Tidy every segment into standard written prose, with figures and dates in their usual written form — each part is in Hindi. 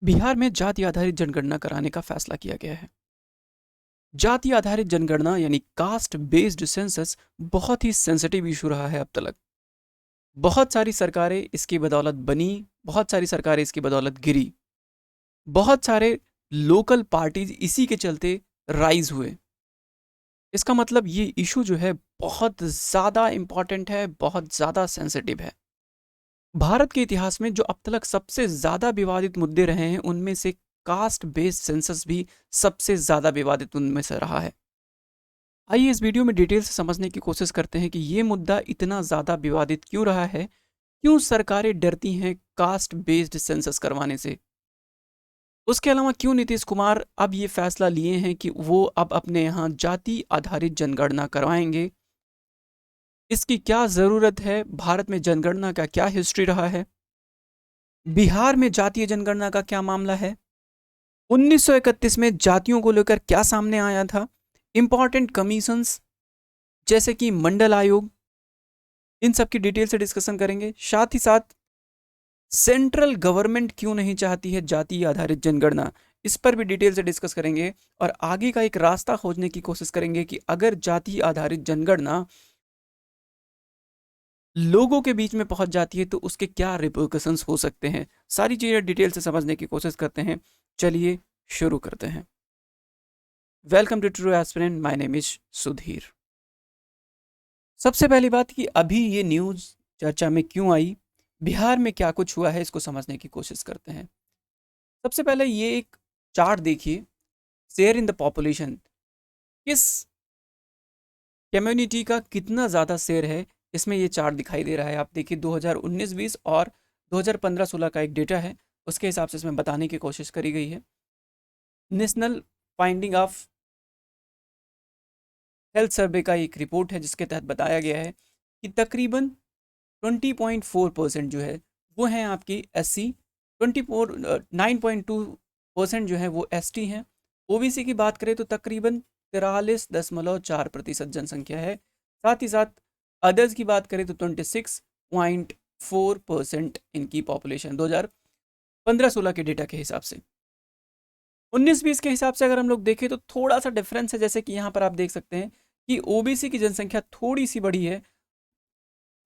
बिहार में जाति आधारित जनगणना कराने का फैसला किया गया है। जाति आधारित जनगणना यानी कास्ट बेस्ड सेंसस बहुत ही सेंसिटिव इशू रहा है अब तक। बहुत सारी सरकारें इसकी बदौलत बनी, बहुत सारी सरकारें इसकी बदौलत गिरी, बहुत सारे लोकल पार्टीज इसी के चलते राइज हुए। इसका मतलब ये इशू जो है बहुत ज़्यादा इम्पॉर्टेंट है, बहुत ज़्यादा सेंसिटिव है। भारत के इतिहास में जो अब तक सबसे ज़्यादा विवादित मुद्दे रहे हैं उनमें से कास्ट बेस्ड सेंसस भी सबसे ज़्यादा विवादित उनमें से रहा है। आइए इस वीडियो में डिटेल से समझने की कोशिश करते हैं कि ये मुद्दा इतना ज़्यादा विवादित क्यों रहा है, क्यों सरकारें डरती हैं कास्ट बेस्ड सेंसस करवाने से। उसके अलावा क्यों नीतीश कुमार अब ये फैसला लिए हैं कि वो अब अपने यहाँ जाति आधारित जनगणना करवाएंगे। इसकी क्या ज़रूरत है, भारत में जनगणना का क्या हिस्ट्री रहा है, बिहार में जातीय जनगणना का क्या मामला है, 1931 में जातियों को लेकर क्या सामने आया था, इंपॉर्टेंट कमीशंस जैसे कि मंडल आयोग, इन सब की डिटेल से डिस्कशन करेंगे। साथ ही साथ सेंट्रल गवर्नमेंट क्यों नहीं चाहती है जाति आधारित जनगणना, इस पर भी डिटेल से डिस्कस करेंगे और आगे का एक रास्ता खोजने की कोशिश करेंगे कि अगर जाति आधारित जनगणना लोगों के बीच में पहुंच जाती है तो उसके क्या रिपरकशंस हो सकते हैं। सारी चीज़ें डिटेल से समझने की कोशिश करते हैं। चलिए शुरू करते हैं। Welcome to true aspirant, my name is Sudhir. सबसे पहली बात कि अभी ये न्यूज़ चर्चा में क्यों आई, बिहार में क्या कुछ हुआ है, इसको समझने की कोशिश करते हैं। सबसे पहले ये एक चार्ट देखिए, शेयर इन द पॉपुलेशन, किस कम्युनिटी का कितना ज़्यादा शेयर है, इसमें ये चार्ट दिखाई दे रहा है। आप देखिए 2019-20 और 2015-16 का एक डेटा है, उसके हिसाब से इसमें बताने की कोशिश करी गई है। National finding of health survey का एक रिपोर्ट है जिसके तहत बताया गया है कि तकरीबन 20.4% जो है वो हैं आपकी SC, 9.2% जो है वो ST हैं। OBC की बात करें तो तकरीबन 43.4% जनसंख्या है। साथ ही साथ अदर्स की बात करें तो 26.4% इनकी पॉपुलेशन 2015-16 के डेटा के हिसाब से। 19-20 के हिसाब से अगर हम लोग देखें तो थोड़ा सा डिफरेंस है, जैसे कि यहाँ पर आप देख सकते हैं कि OBC की जनसंख्या थोड़ी सी बढ़ी है,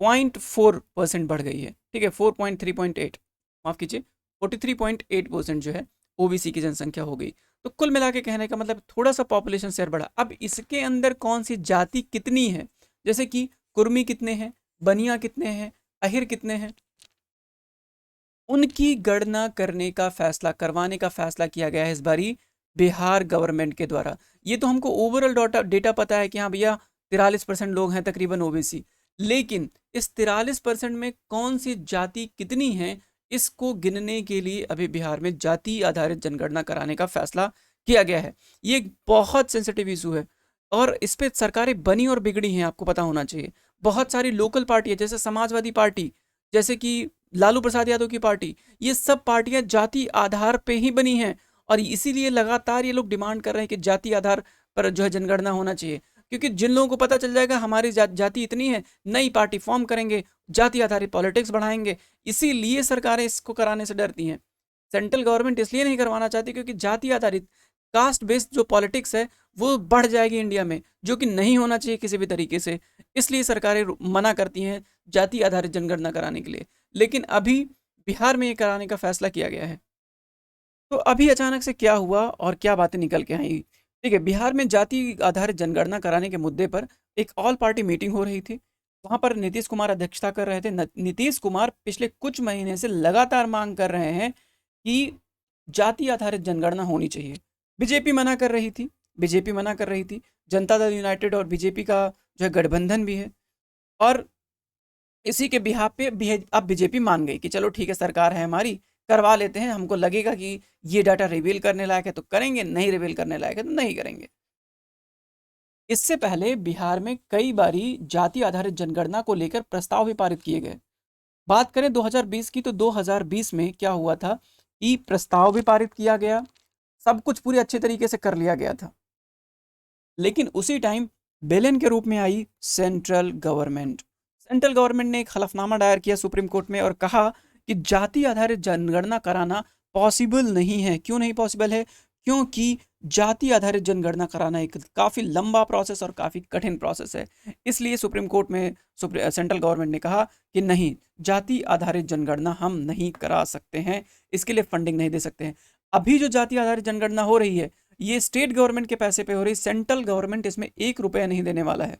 0.4% बढ़ गई है। ठीक है, 4.3.8, माफ कीजिए 43.8% जो है OBC की जनसंख्या हो गई। तो कुल मिला के कहने का मतलब थोड़ा सा पॉपुलेशन शेयर बढ़ा। अब इसके अंदर कौन सी जाति कितनी है, जैसे कि कुर्मी कितने हैं, बनिया कितने हैं, अहिर कितने हैं, उनकी गणना करने का फैसला, करवाने का फैसला किया गया है इस बारी बिहार गवर्नमेंट के द्वारा। ये तो हमको ओवरऑल डेटा पता है कि हाँ भैया 43% लोग हैं तकरीबन OBC, लेकिन इस 43% में कौन सी जाति कितनी है, इसको गिनने के लिए अभी बिहार में जाति आधारित जनगणना कराने का फैसला किया गया है। ये एक बहुत सेंसिटिव इशू है और इस पर सरकारें बनी और बिगड़ी हैं, आपको पता होना चाहिए। बहुत सारी लोकल पार्टी है, जैसे समाजवादी पार्टी, जैसे कि लालू प्रसाद यादव की पार्टी, ये सब पार्टियां जाति आधार पे ही बनी हैं और इसीलिए लगातार ये लोग डिमांड कर रहे हैं कि जाति आधार पर जो है जनगणना होना चाहिए। क्योंकि जिन लोगों को पता चल जाएगा हमारी जाति इतनी है, नई पार्टी फॉर्म करेंगे, जाति आधारित पॉलिटिक्स बढ़ाएंगे। इसीलिए सरकारें इसको कराने से डरती हैं। सेंट्रल गवर्नमेंट इसलिए नहीं करवाना चाहती क्योंकि जाति आधारित कास्ट बेस्ड जो पॉलिटिक्स है वो बढ़ जाएगी इंडिया में, जो कि नहीं होना चाहिए किसी भी तरीके से। इसलिए सरकारें मना करती हैं जाति आधारित जनगणना कराने के लिए। लेकिन अभी बिहार में ये कराने का फैसला किया गया है। तो अभी अचानक से क्या हुआ और क्या बातें निकल के आई। ठीक है, बिहार में जाति आधारित जनगणना कराने के मुद्दे पर एक ऑल पार्टी मीटिंग हो रही थी। वहां पर नीतीश कुमार अध्यक्षता कर रहे थे। नीतीश कुमार पिछले कुछ महीने से लगातार मांग कर रहे हैं कि जाति आधारित जनगणना होनी चाहिए। बीजेपी मना कर रही थी, बीजेपी मना कर रही थी, जनता दल यूनाइटेड और बीजेपी का जो है गठबंधन भी है। और इसी के बिहाफ पे अब बीजेपी मान गई कि चलो ठीक है, सरकार है हमारी, करवा लेते हैं। हमको लगेगा कि ये डाटा रिवील करने लायक है तो करेंगे, नहीं रिवील करने लायक है तो नहीं करेंगे। इससे पहले बिहार में कई बारी जाति आधारित जनगणना को लेकर प्रस्ताव भी पारित किए गए। बात करें 2020 की तो 2020 में क्या हुआ था कि प्रस्ताव भी पारित किया गया, सब कुछ पूरे अच्छे तरीके से कर लिया गया था। लेकिन उसी टाइम बेलन के रूप में आई सेंट्रल गवर्नमेंट। सेंट्रल गवर्नमेंट ने एक हलफनामा दायर किया सुप्रीम कोर्ट में और कहा कि जाति आधारित जनगणना कराना पॉसिबल नहीं है। क्यों नहीं पॉसिबल है? क्योंकि जाति आधारित जनगणना कराना एक काफ़ी लंबा प्रोसेस और काफ़ी कठिन प्रोसेस है। इसलिए सुप्रीम कोर्ट में सेंट्रल गवर्नमेंट ने कहा कि नहीं, जाति आधारित जनगणना हम नहीं करा सकते हैं, इसके लिए फंडिंग नहीं दे सकते हैं। अभी जो जाति आधारित जनगणना हो रही है, ये स्टेट गवर्नमेंट के पैसे पे हो रही, सेंट्रल गवर्नमेंट इसमें 1 रुपया नहीं देने वाला है।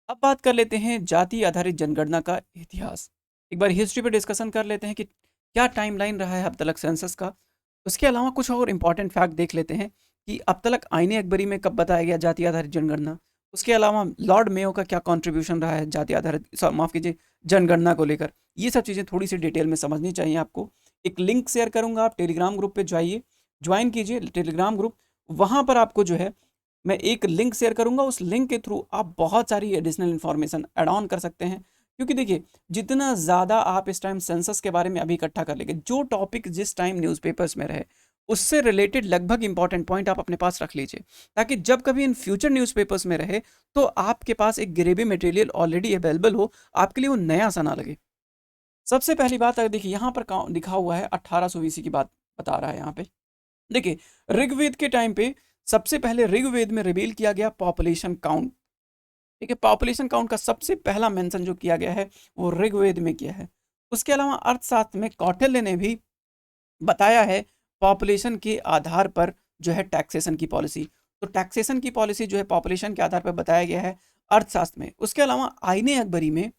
अब बात कर लेते हैं जाति आधारित जनगणना का इतिहास। एक बार हिस्ट्री पे डिस्कशन कर लेते हैं कि क्या टाइमलाइन रहा है अब तक सेंसस का। उसके अलावा कुछ और इम्पॉर्टेंट फैक्ट देख लेते हैं कि अब तक आईने अकबरी में कब बताया गया जाति आधारित जनगणना। उसके अलावा लॉर्ड मेयो का क्या कंट्रीब्यूशन रहा है जाति आधारित, माफ़ कीजिए, जनगणना को लेकर। ये सब चीज़ें थोड़ी सी डिटेल में समझनी चाहिए आपको। एक लिंक शेयर करूँगा, आप टेलीग्राम ग्रुप पे जाइए, ज्वाइन कीजिए टेलीग्राम ग्रुप। वहाँ पर आपको जो है मैं एक लिंक शेयर करूंगा, उस लिंक के थ्रू आप बहुत सारी एडिशनल इन्फॉर्मेशन ऐड ऑन कर सकते हैं। क्योंकि देखिए, जितना ज़्यादा आप इस टाइम सेंसस के बारे में अभी इकट्ठा कर लेंगे, जो टॉपिक जिस टाइम न्यूज़पेपर्स में रहे, उससे रिलेटेड लगभग इंपॉर्टेंट पॉइंट आप अपने पास रख लीजिए, ताकि जब कभी इन फ्यूचर न्यूज़पेपर्स में रहे तो आपके पास एक ग्रेवी मटेरियल ऑलरेडी अवेलेबल हो, आपके लिए वो नया सा ना लगे। सबसे पहली बात अगर देखिए, यहाँ पर लिखा हुआ है 1800 BC की बात बता रहा है यहाँ पे। देखिए, ऋग्वेद के टाइम पे सबसे पहले ऋग्वेद में रिवील किया गया पॉपुलेशन काउंट। ठीक है, पॉपुलेशन काउंट का सबसे पहला मेंशन जो किया गया है वो ऋग्वेद में किया है। उसके अलावा अर्थशास्त्र में कौटिल्य ने भी बताया है पॉपुलेशन के आधार पर जो है टैक्सेशन की पॉलिसी। तो टैक्सेशन की पॉलिसी जो है पॉपुलेशन के आधार पर बताया गया है अर्थशास्त्र में। उसके अलावा आईने अकबरी में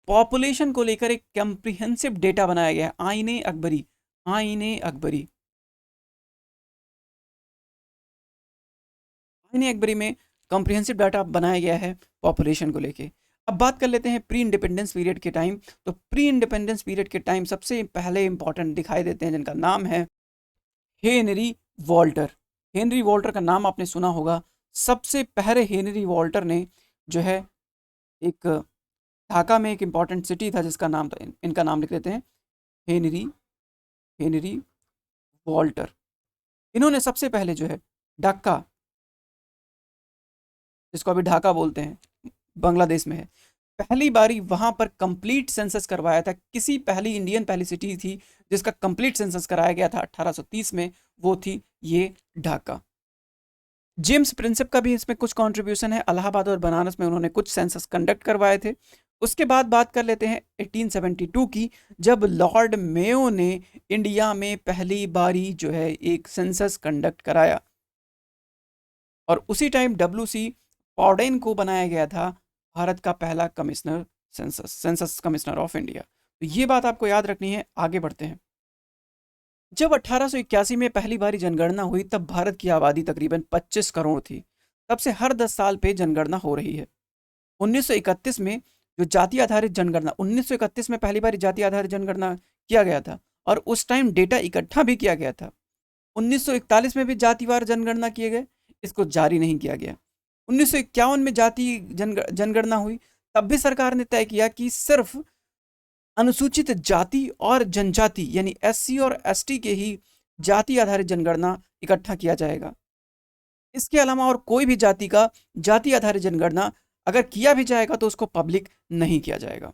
पॉपुलेशन को लेकर एक कम्प्रिहेंसिव डेटा बनाया गया है। आईने अकबरी, आईने अकबरी, आईने अकबरी में कॉम्प्रिहेंसिव डाटा बनाया गया है पॉपुलेशन को लेके। अब बात कर लेते हैं प्री इंडिपेंडेंस पीरियड के टाइम। तो प्री इंडिपेंडेंस पीरियड के टाइम सबसे पहले इंपॉर्टेंट दिखाई देते हैं जिनका नाम है हेनरी वॉल्टर। हेनरी वॉल्टर का नाम आपने सुना होगा। सबसे पहले हेनरी वॉल्टर ने जो है एक ढाका में एक इंपॉर्टेंट सिटी था जिसका नाम था, इनका नाम लिख देते हैं, हेनरी हेनरी वॉल्टर। इन्होंने सबसे पहले जो है ढाका, जिसको अभी ढाका बोलते हैं, बांग्लादेश में है, पहली बारी वहां पर कंप्लीट सेंसस करवाया था। किसी पहली सिटी थी जिसका कंप्लीट सेंसस कराया गया था 1830 में, वो थी ये ढाका। जेम्स प्रिंसेप का भी इसमें कुछ कंट्रीब्यूशन है। इलाहाबाद और बनारस में उन्होंने कुछ सेंसस कंडक्ट करवाए थे। उसके बाद बात कर लेते हैं 1872 की, जब लॉर्ड मेयो ने इंडिया में पहली बारी जो है एक सेंसस कंडक्ट कराया, और उसी टाइम WC पॉडेन को बनाया गया था भारत का पहला commissioner, census commissioner of India. तो ये बात आपको याद रखनी है। आगे बढ़ते हैं। जब 1881 में पहली बारी जनगणना हुई तब भारत की आबादी तकरीबन 25 करोड़ थी। तब से हर 10 साल पे जनगणना हो रही है। 1931 में जो जाति आधारित जनगणना, 1931 में पहली बार जाति आधारित जनगणना किया गया था और उस टाइम डेटा इकट्ठा भी किया गया था। 1941 में भी जातिवार जनगणना किए गए, इसको जारी नहीं किया गया। 1951 में जाति जनगणना हुई, तब भी सरकार ने तय किया कि सिर्फ अनुसूचित जाति और जनजाति यानी SC और ST के ही जाति आधारित जनगणना इकट्ठा किया जाएगा। इसके अलावा और कोई भी जाति का जाति आधारित जनगणना अगर किया भी जाएगा तो उसको पब्लिक नहीं किया जाएगा।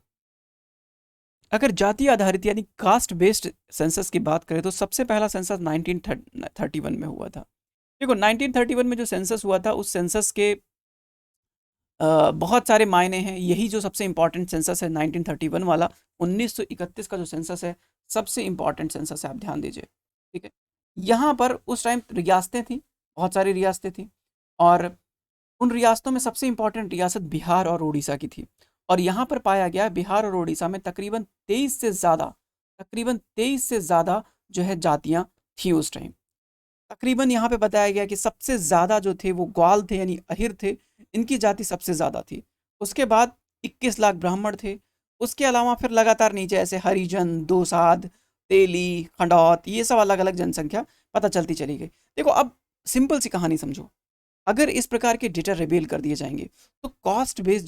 अगर जाति आधारित यानी कास्ट बेस्ड सेंसस की बात करें तो सबसे पहला सेंसस 1931 में हुआ था। देखो, 1931 में जो सेंसस हुआ था उस सेंसस के बहुत सारे मायने हैं। यही जो सबसे इंपॉर्टेंट सेंसस है 1931 वाला। 1931 का जो सेंसस है सबसे इंपॉर्टेंट सेंसस है, आप ध्यान दीजिए। ठीक है, यहाँ पर उस टाइम रियासतें थी, बहुत सारी रियासतें थी, और उन रियासतों में सबसे इंपॉर्टेंट रियासत बिहार और उड़ीसा की थी। और यहाँ पर पाया गया बिहार और उड़ीसा में तकरीबन 23 से ज़्यादा जो है जातियाँ थी उस टाइम। तकरीबन यहाँ पे बताया गया कि सबसे ज़्यादा जो थे वो ग्वाल थे यानी अहिर थे, इनकी जाति सबसे ज़्यादा थी। उसके बाद 21 लाख ब्राह्मण थे। उसके अलावा फिर लगातार नीचे ऐसे हरिजन, दोसाध, तेली, खंडौत, ये सब अलग अलग जनसंख्या पता चलती चली गई। देखो, अब सिंपल सी कहानी समझो। अगर इस प्रकार के डेटा रिवील कर दिए जाएंगे तो कास्ट बेस्ड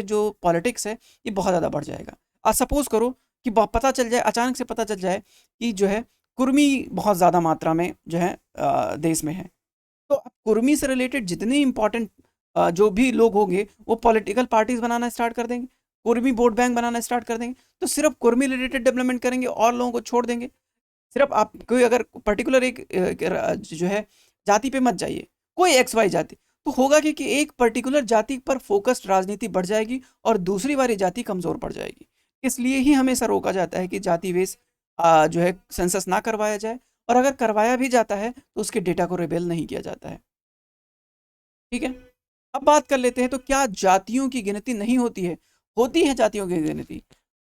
जो पॉलिटिक्स है ये बहुत ज़्यादा बढ़ जाएगा। आज सपोज करो कि पता चल जाए, अचानक से पता चल जाए कि जो है कुर्मी बहुत ज़्यादा मात्रा में जो है देश में है, तो अब कुर्मी से रिलेटेड जितने इंपॉर्टेंट जो भी लोग होंगे वो पॉलिटिकल पार्टीज बनाना स्टार्ट कर देंगे, कुर्मी वोट बैंक बनाना स्टार्ट कर देंगे, तो सिर्फ कुर्मी रिलेटेड डेवलपमेंट करेंगे और लोगों को छोड़ देंगे। सिर्फ आप कोई अगर पर्टिकुलर एक जो है जाति पे मत जाइए, कोई एक्स वाई जाति, तो होगा कि एक पर्टिकुलर जाति पर फोकस्ड राजनीति बढ़ जाएगी और दूसरी वाली जाति कमजोर पड़ जाएगी। इसलिए ही हमेशा रोका जाता है कि जाति बेस जो है सेंसस ना करवाया जाए, और अगर करवाया भी जाता है तो उसके डेटा को रिवेल नहीं किया जाता है। ठीक है, अब बात कर लेते हैं तो क्या जातियों की गिनती नहीं होती है? होती है जातियों की गिनती।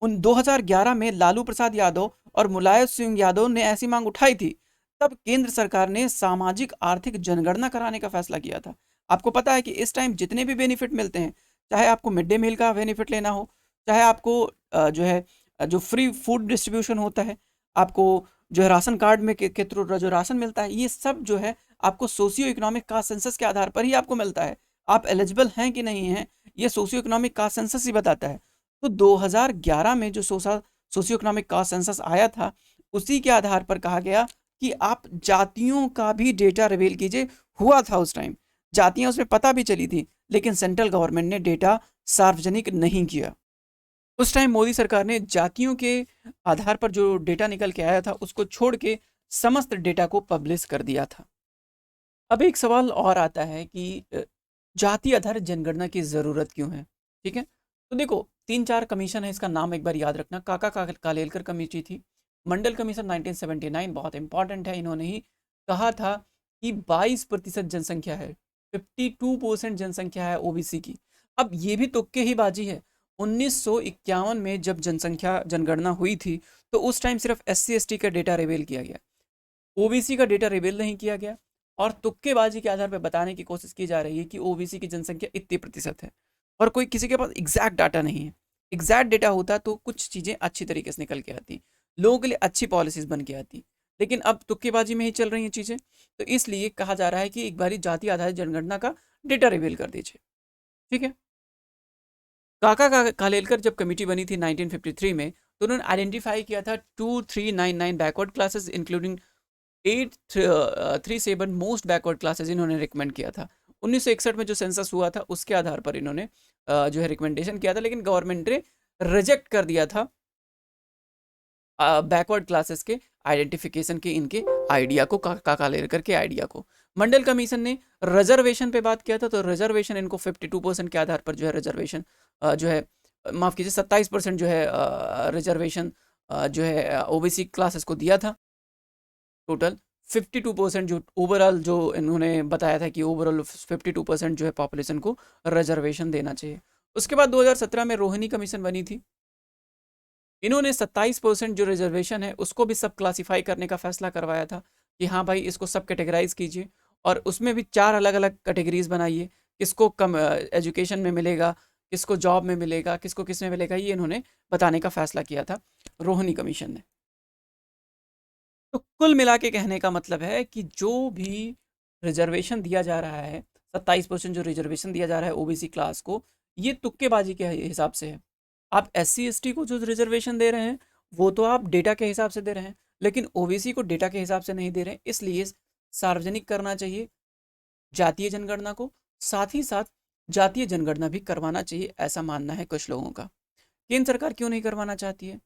उन 2011 में लालू प्रसाद यादव और मुलायम सिंह यादव ने ऐसी मांग उठाई थी। तब केंद्र सरकार ने सामाजिक आर्थिक जनगणना कराने का फैसला किया था। आपको पता है कि इस टाइम जितने भी बेनिफिट मिलते हैं, चाहे आपको मिड डे मील का बेनिफिट लेना हो, चाहे आपको जो है जो फ्री फूड डिस्ट्रीब्यूशन होता है, आपको जो है राशन कार्ड में के थ्रू जो राशन मिलता है, ये सब जो है आपको सोशियो इकोनॉमिक कास्ट सेंसस के आधार पर ही आपको मिलता है। आप एलिजिबल हैं कि नहीं हैं, ये सोशियो इकोनॉमिक कास्ट सेंसस ही बताता है। तो 2011 में जो सोशियो इकोनॉमिक कास्ट सेंसस आया था, उसी के आधार पर कहा गया कि आप जातियों का भी डेटा रिवील कीजिए। हुआ था उस टाइम, जातियां उसमें पता भी चली थी, लेकिन सेंट्रल गवर्नमेंट ने डेटा सार्वजनिक नहीं किया। उस टाइम मोदी सरकार ने जातियों के आधार पर जो डेटा निकल के आया था उसको छोड़ के समस्त डेटा को पब्लिश कर दिया था। अब एक सवाल और आता है कि जाति आधारित जनगणना की ज़रूरत क्यों है? ठीक है, तो देखो 3-4 कमीशन है, इसका नाम एक बार याद रखना। कालेलकर कमेटी थी, मंडल कमीशन 1979 बहुत इंपॉर्टेंट है। इन्होंने ही कहा था कि 22% जनसंख्या है, 52% जनसंख्या है ओबीसी की। अब ये भी तुक्के ही बाजी है। 1951 में जब जनसंख्या जनगणना हुई थी, तो उस टाइम सिर्फ SC ST का डेटा रिवील किया गया, ओबीसी का डेटा रिवील नहीं किया गया, और तुक्केबाजी के आधार पर बताने की कोशिश की जा रही है कि ओबीसी की जनसंख्या इतनी प्रतिशत है, और कोई किसी के पास एग्जैक्ट डाटा नहीं है। एग्जैक्ट डेटा होता तो कुछ चीज़ें अच्छी तरीके से निकल के आती, लोगों के लिए अच्छी पॉलिसीज बन के आती, लेकिन अब तुक्केबाजी में ही चल रही हैं चीज़ें। तो इसलिए कहा जा रहा है कि एक बारी जाति आधारित जनगणना का डेटा रिवील कर दीजिए। ठीक है, कालेलकर जब कमेटी बनी थी 1953 में, तो उन्होंने आइडेंटिफाई किया था 2399 backward classes including 837 most backward classes इन्होंने रिकमेंड किया था। 1961 में जो सेंसस हुआ था उसके आधार पर इन्होंने जो है रिकमेंडेशन किया था, लेकिन गवर्नमेंट ने रिजेक्ट कर दिया था बैकवर्ड क्लासेस के आइडेंटिफिकेशन के इनके आइडिया को, कालेलकर के आइडिया को। मंडल कमीशन ने रिजर्वेशन पे बात किया था, तो रिजर्वेशन इनको 52% के आधार पर जो है रिजर्वेशन जो है, माफ़ कीजिए 27% जो है रिजर्वेशन जो है ओबीसी क्लासेस को दिया था। टोटल 52% जो ओवरऑल जो इन्होंने बताया था कि ओवरऑल 52% जो है पॉपुलेशन को रिजर्वेशन देना चाहिए। उसके बाद 2017 में रोहिणी कमीशन बनी थी। इन्होंने 27% जो रिजर्वेशन है उसको भी सब क्लासीफाई करने का फैसला करवाया था कि हाँ भाई इसको सब कैटेगराइज कीजिए, और उसमें भी 4 अलग अलग कैटेगरीज बनाइए, किसको कम एजुकेशन में मिलेगा, किसको जॉब में मिलेगा, किसको किस में मिलेगा, ये इन्होंने बताने का फैसला किया था रोहिणी कमीशन ने। तो कुल मिला के कहने का मतलब है कि जो भी रिजर्वेशन दिया जा रहा है, 27% जो रिजर्वेशन दिया जा रहा है ओबीसी क्लास को, ये तुक्केबाजी के हिसाब से है। आप SC ST को जो रिजर्वेशन दे रहे हैं वो तो आप डेटा के हिसाब से दे रहे हैं, लेकिन ओबीसी को डेटा के हिसाब से नहीं दे रहे हैं। इसलिए सार्वजनिक करना चाहिए जातीय जनगणना को, साथ ही साथ जातीय जनगणना भी करवाना चाहिए, ऐसा मानना है कुछ लोगों का। केंद्र सरकार क्यों नहीं करवाना चाहती है?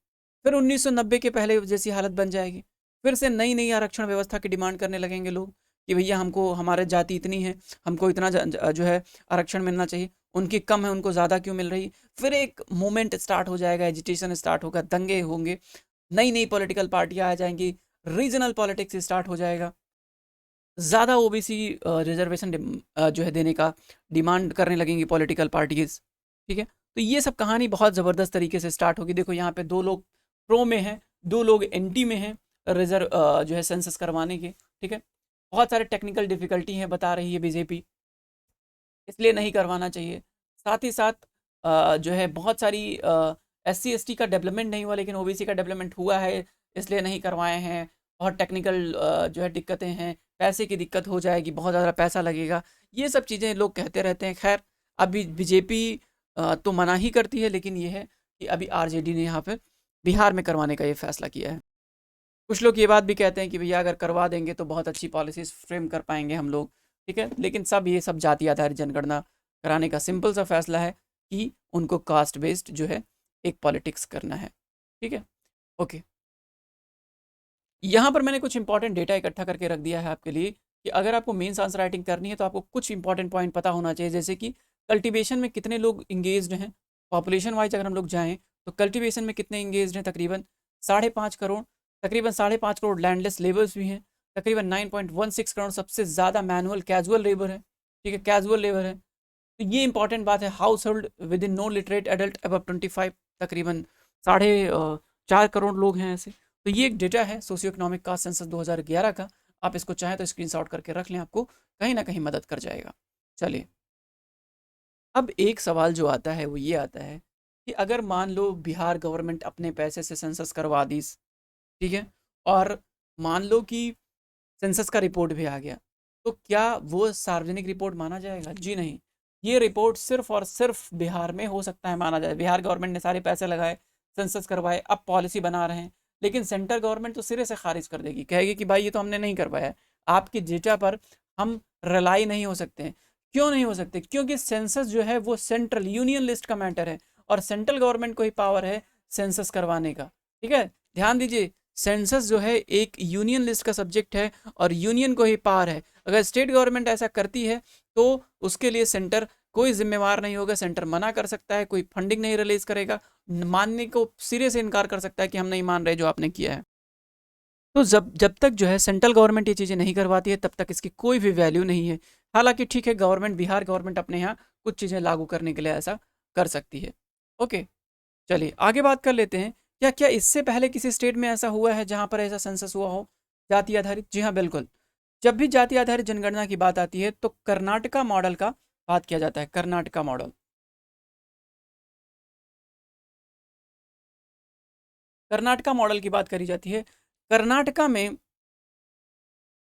फिर 1990 के पहले जैसी हालत बन जाएगी, फिर से नई नई आरक्षण व्यवस्था की डिमांड करने लगेंगे लोग कि भैया हमको हमारे जाति इतनी है, हमको इतना जो है आरक्षण मिलना चाहिए, उनकी कम है उनको ज़्यादा क्यों मिल रही। फिर एक मूवमेंट स्टार्ट हो जाएगा, एजिटेशन स्टार्ट होगा, दंगे होंगे, नई नई पॉलिटिकल पार्टियाँ आ जाएंगी, रीजनल पॉलिटिक्स स्टार्ट हो जाएगा, ज़्यादा ओबीसी रिजर्वेशन जो है देने का डिमांड करने लगेंगी पॉलिटिकल पार्टीज। ठीक है, तो ये सब कहानी बहुत ज़बरदस्त तरीके से स्टार्ट होगी। देखो यहाँ पे 2 लोग प्रो में हैं, 2 लोग एंटी में हैं रिजर्व जो है सेंसस करवाने के। ठीक है, बहुत सारे टेक्निकल डिफिकल्टी हैं बता रही है बीजेपी, इसलिए नहीं करवाना चाहिए। साथ ही साथ जो है बहुत सारी SC ST का डेवलपमेंट नहीं हुआ, लेकिन ओबीसी का डेवलपमेंट हुआ है, इसलिए नहीं करवाए हैं। बहुत टेक्निकल जो है दिक्कतें हैं, पैसे की दिक्कत हो जाएगी, बहुत ज़्यादा पैसा लगेगा, ये सब चीज़ें लोग कहते रहते हैं। खैर अभी बीजेपी तो मना ही करती है, लेकिन ये है कि अभी RJD ने यहाँ पे बिहार में करवाने का ये फैसला किया है। कुछ लोग ये बात भी कहते हैं कि भैया अगर करवा देंगे तो बहुत अच्छी पॉलिसीज फ्रेम कर पाएंगे हम लोग। ठीक है, लेकिन सब ये सब जाति आधारित जनगणना कराने का सिंपल सा फैसला है कि उनको कास्ट बेस्ड जो है एक पॉलिटिक्स करना है। ठीक है, ओके। यहाँ पर मैंने कुछ इंपॉर्टेंट डेटा इकट्ठा करके रख दिया है आपके लिए कि अगर आपको मेंस आंसर राइटिंग करनी है तो आपको कुछ इंपॉर्टेंट पॉइंट पता होना चाहिए, जैसे कि कल्टीवेशन में कितने लोग इंगेज्ड हैं। पॉपुलेशन वाइज अगर हम लोग जाएँ तो कल्टीवेशन में कितने इंगेज्ड हैं, तकरीबन 5.5 करोड़। तकरीबन 5.5 करोड़ लैंडलेस लेबर्स भी हैं। तकरीबन 9.16 करोड़ सबसे ज़्यादा मैनुअल कैजुअल लेबर है, ठीक है, कैजुअल लेबर है। तो ये इंपॉर्टेंट बात है। Household within no literate adult above 25, तकरीबन 4.5 करोड़ लोग हैं ऐसे। तो ये एक डेटा है सोशियो इकोनॉमिक का सेंसस 2011 का। आप इसको चाहें तो स्क्रीनशॉट करके रख लें, आपको कहीं ना कहीं मदद कर जाएगा। चलिए, अब एक सवाल जो आता है वो ये आता है कि अगर मान लो बिहार गवर्नमेंट अपने पैसे से सेंसस करवा दी, ठीक है, और मान लो कि सेंसस का रिपोर्ट भी आ गया, तो क्या वो सार्वजनिक रिपोर्ट माना जाएगा? जी नहीं। ये रिपोर्ट सिर्फ और सिर्फ बिहार में हो सकता है माना जाए। बिहार गवर्नमेंट ने सारे पैसे लगाए, सेंसस करवाए, अब पॉलिसी बना रहे हैं, लेकिन सेंट्रल गवर्नमेंट तो सिरे से खारिज कर देगी, कहेगी कि भाई ये तो हमने नहीं करवाया है, आपकी डेटा पर हम रिलाई नहीं हो सकते हैं। क्यों नहीं हो सकते? क्योंकि सेंसस जो है वो सेंट्रल यूनियन लिस्ट का मैटर है और सेंट्रल गवर्नमेंट को ही पावर है सेंसस करवाने का। ठीक है, ध्यान दीजिए, सेंसस जो है एक यूनियन लिस्ट का सब्जेक्ट है और यूनियन को ही पावर है। अगर स्टेट गवर्नमेंट ऐसा करती है तो उसके लिए सेंटर कोई जिम्मेवार नहीं होगा। सेंटर मना कर सकता है, कोई फंडिंग नहीं रिलीज करेगा, मानने को सिरे से इनकार कर सकता है कि हम नहीं मान रहे जो आपने किया है। तो जब जब तक जो है सेंट्रल गवर्नमेंट ये चीज़ें नहीं करवाती है तब तक इसकी कोई भी वैल्यू नहीं है। हालांकि ठीक है, गवर्नमेंट, बिहार गवर्नमेंट अपने यहाँ कुछ चीज़ें लागू करने के लिए ऐसा कर सकती है। ओके, चलिए आगे बात कर लेते हैं। क्या क्या इससे पहले किसी स्टेट में ऐसा हुआ है जहाँ पर ऐसा सेंसस हुआ हो जाति आधारित? जी हाँ, बिल्कुल। जब भी जाति आधारित जनगणना की बात आती है तो कर्नाटका मॉडल का बात किया जाता है। कर्नाटका मॉडल, कर्नाटका मॉडल की बात करी जाती है। कर्नाटका में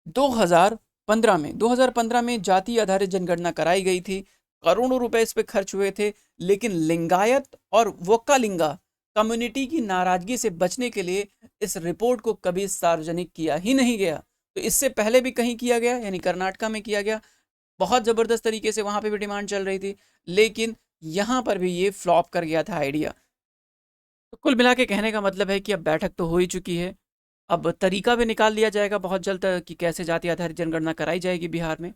2015 में जाति आधारित जनगणना कराई गई थी। करोड़ों रुपए इस पे खर्च हुए थे, लेकिन लिंगायत और वोक्कालिंगा कम्युनिटी की नाराजगी से बचने के लिए इस रिपोर्ट को कभी सार्वजनिक किया ही नहीं गया। तो इससे पहले भी कहीं किया गया, यानी कर्नाटका में किया गया, बहुत ज़बरदस्त तरीके से वहाँ पे भी डिमांड चल रही थी, लेकिन यहाँ पर भी ये फ्लॉप कर गया था आइडिया। तो कुल मिला के कहने का मतलब है कि अब बैठक तो हो ही चुकी है, अब तरीका भी निकाल लिया जाएगा बहुत जल्द कि कैसे जाति आधारित जनगणना कराई जाएगी बिहार में।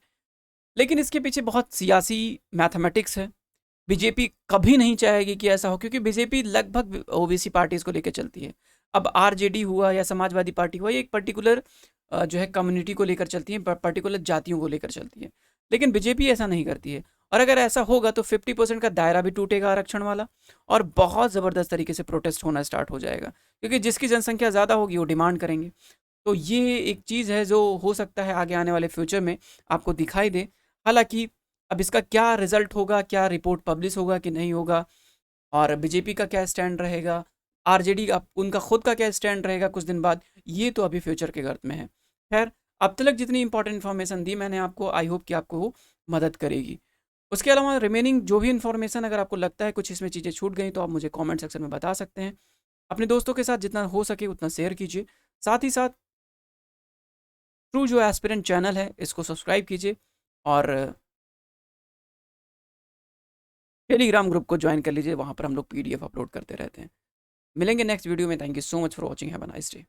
लेकिन इसके पीछे बहुत सियासी मैथमेटिक्स है। बीजेपी कभी नहीं चाहेगी कि ऐसा हो, क्योंकि बीजेपी लगभग ओबीसी पार्टीज को लेकर चलती है। अब आरजेडी हुआ या समाजवादी पार्टी हुआ, ये एक पर्टिकुलर जो है कम्युनिटी को लेकर चलती है, पर्टिकुलर जातियों को लेकर चलती है। लेकिन बीजेपी ऐसा नहीं करती है, और अगर ऐसा होगा तो 50% का दायरा भी टूटेगा आरक्षण वाला, और बहुत ज़बरदस्त तरीके से प्रोटेस्ट होना स्टार्ट हो जाएगा, क्योंकि जिसकी जनसंख्या ज़्यादा होगी वो डिमांड करेंगे। तो ये एक चीज़ है जो हो सकता है आगे आने वाले फ्यूचर में आपको दिखाई दे। हालांकि अब इसका क्या रिजल्ट होगा, क्या रिपोर्ट पब्लिश होगा कि नहीं होगा, और बीजेपी का क्या स्टैंड रहेगा, आरजेडी का उनका खुद का क्या स्टैंड रहेगा कुछ दिन बाद, ये तो अभी फ्यूचर के गर्त में है। खैर, अब तक जितनी इंपॉर्टेंट इन्फॉर्मेशन दी मैंने आपको, आई होप कि आपको वो मदद करेगी। उसके अलावा रिमेनिंग जो भी इन्फॉर्मेशन अगर आपको लगता है कुछ इसमें चीज़ें छूट गई तो आप मुझे कमेंट सेक्शन में बता सकते हैं। अपने दोस्तों के साथ जितना हो सके उतना शेयर कीजिए। साथ ही साथ ट्रू जो एस्पिरेंट चैनल है इसको सब्सक्राइब कीजिए, और टेलीग्राम ग्रुप को ज्वाइन कर लीजिए, वहाँ पर हम लोग पीडीएफ अपलोड करते रहते हैं। मिलेंगे नेक्स्ट वीडियो में। Thank you so much for watching. Have a nice day.